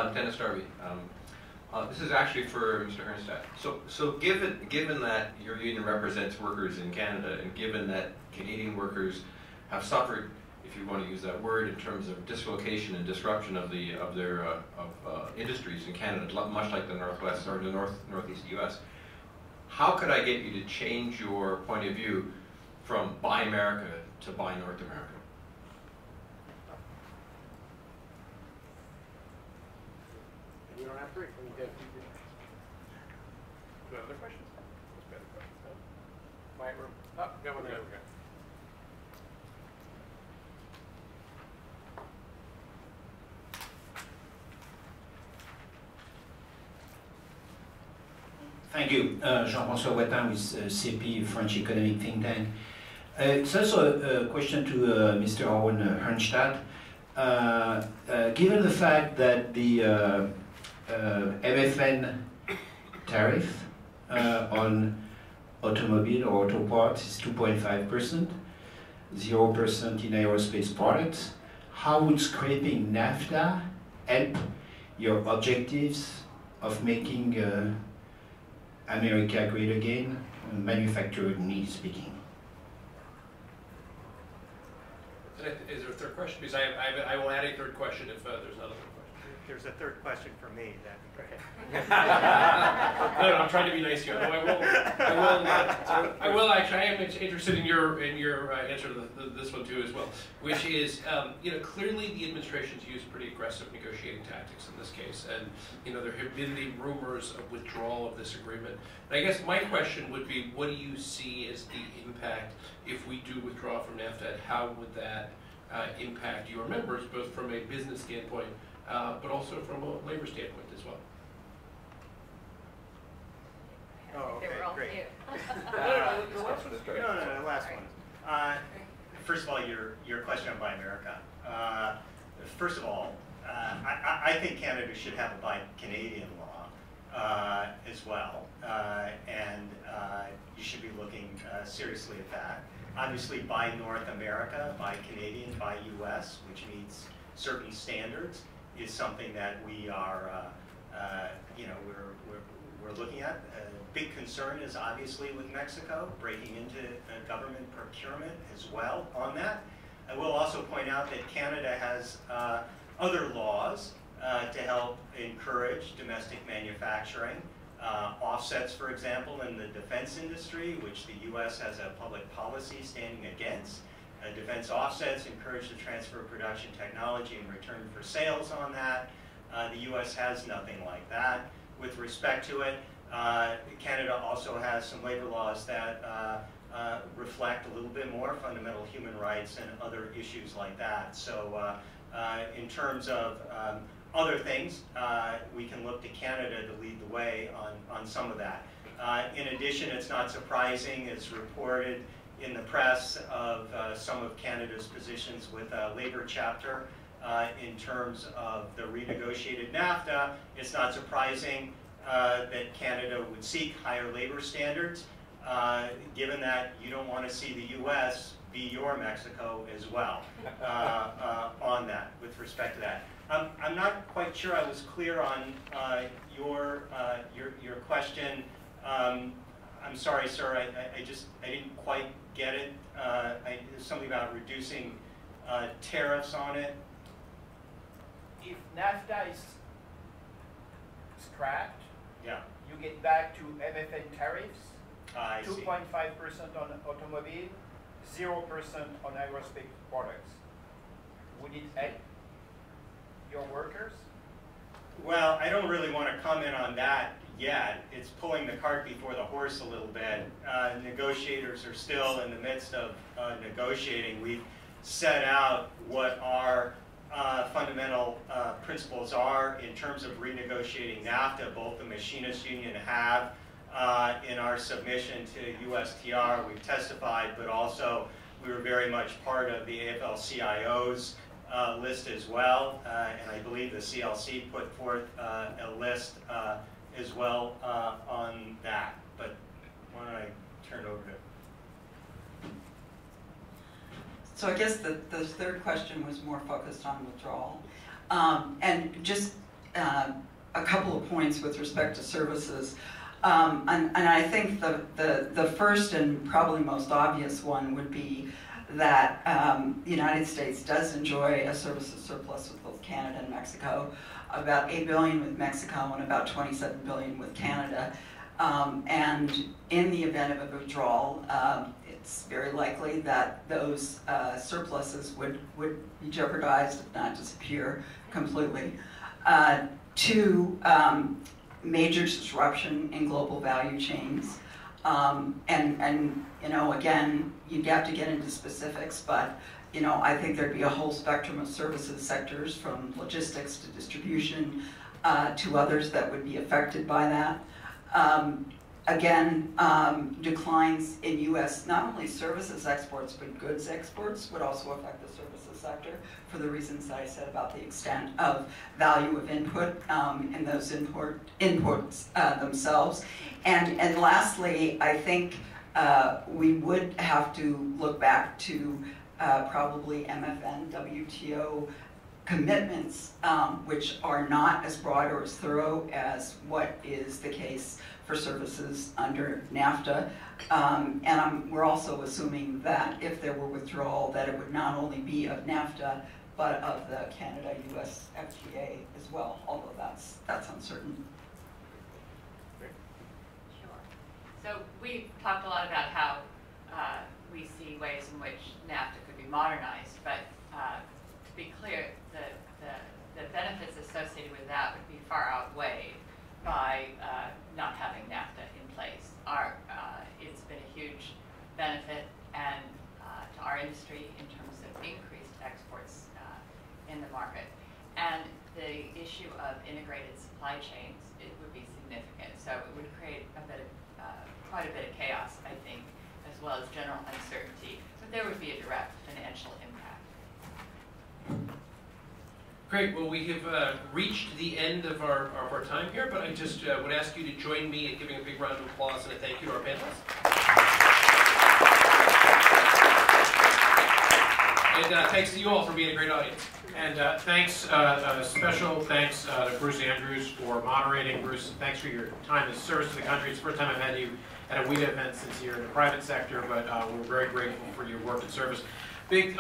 Dennis Darby. This is actually for Mr. Hernstadt. So given that your union represents workers in Canada, and given that Canadian workers have suffered, if you want to use that word, in terms of dislocation and disruption of their industries in Canada, much like the Northwest or the Northeast U.S., how could I get you to change your point of view from Buy America to Buy North America? You don't have three. You have other questions? Quiet room. Oh, got one there. Okay. Thank you. Jean-François Wattin with CP, French Economic Think Tank. It's also a question to Mr. Owen Hernstadt. Given the fact that the MFN tariff on automobile or auto parts is 2.5%, 0% in aerospace products, how would scraping NAFTA help your objectives of making America great again, manufacturingly speaking? Is there a third question? Because I will add a third question if there's another question. There's a third question for me. That'd be great. No, I'm trying to be nice to you. No, I will actually. I am interested in your answer to this one too as well, which is clearly the administration's used pretty aggressive negotiating tactics in this case, and there have been the rumors of withdrawal of this agreement. And I guess my question would be, what do you see as the impact if we do withdraw from NAFTA? And how would that impact your members, both from a business standpoint, but also from a labor standpoint as well? Oh, okay, great. The last one is great. No, the last one. First of all, your question on Buy America. First of all, I think Canada should have a Buy Canadian law as well, and you should be looking seriously at that. Obviously, Buy North America, Buy Canadian, Buy US, which meets certain standards, is something that we are, we're looking at. Big concern is obviously with Mexico breaking into government procurement as well on that. I will also point out that Canada has other laws to help encourage domestic manufacturing. Offsets, for example, in the defense industry, which the U.S. has a public policy standing against. Defense offsets encourage the transfer of production technology in return for sales on that. The U.S. has nothing like that with respect to it. Canada also has some labor laws that reflect a little bit more fundamental human rights and other issues like that. So in terms of other things, we can look to Canada to lead the way on some of that. In addition, it's not surprising, it's reported in the press of some of Canada's positions with a labor chapter in terms of the renegotiated NAFTA. It's not surprising that Canada would seek higher labor standards, given that you don't want to see the U.S. be your Mexico as well on that, with respect to that. I'm not quite sure I was clear on your question. I'm sorry, sir. I didn't quite get it. There's something about reducing tariffs on it. If NAFTA is scrapped, yeah, you get back to MFN tariffs. 2.5% on automobile, 0% on aerospace products. Would it help your workers? Well, I don't really want to comment on that yet. It's pulling the cart before the horse a little bit. Negotiators are still in the midst of negotiating. We've set out what our fundamental principles are in terms of renegotiating NAFTA. Both the Machinists Union have in our submission to USTR. We've testified, but also we were very much part of the AFL-CIO's list as well, and I believe the CLC put forth a list as well on that. But why don't I turn it over to... So I guess the third question was more focused on withdrawal. And just a couple of points with respect to services. And I think the first and probably most obvious one would be that the United States does enjoy a services surplus with both Canada and Mexico, about $8 billion with Mexico and about $27 billion with Canada. And in the event of a withdrawal, it's very likely that those surpluses would be jeopardized, if not disappear completely. Two, major disruption in global value chains. And you know, again, you'd have to get into specifics, but you know, I think there'd be a whole spectrum of services sectors, from logistics to distribution to others that would be affected by that. Again, declines in U.S. not only services exports, but goods exports would also affect the services sector for the reasons that I said about the extent of value of input and those imports themselves. And lastly, I think we would have to look back to probably MFN, WTO commitments, which are not as broad or as thorough as what is the case for services under NAFTA. And we're also assuming that if there were withdrawal, that it would not only be of NAFTA, but of the Canada-US FTA as well, although that's uncertain. Sure. So we've talked a lot about how we see ways in which NAFTA could be modernized, but to be clear, the benefits associated with that would be far outweighed by not having NAFTA in place. It's been a huge benefit and to our industry in terms of increased exports in the market. And the issue of integrated supply chains, it would be significant. So it would create quite a bit of chaos, I think, as well as general uncertainty. But there would be a direct financial impact. Great. Well, we have reached the end of our time here, but I just would ask you to join me in giving a big round of applause and a thank you to our panelists. And thanks to you all for being a great audience. And special thanks to Bruce Andrews for moderating. Bruce, thanks for your time and service to the country. It's the first time I've had you at a WITA event since you're in the private sector, but we're very grateful for your work and service. Big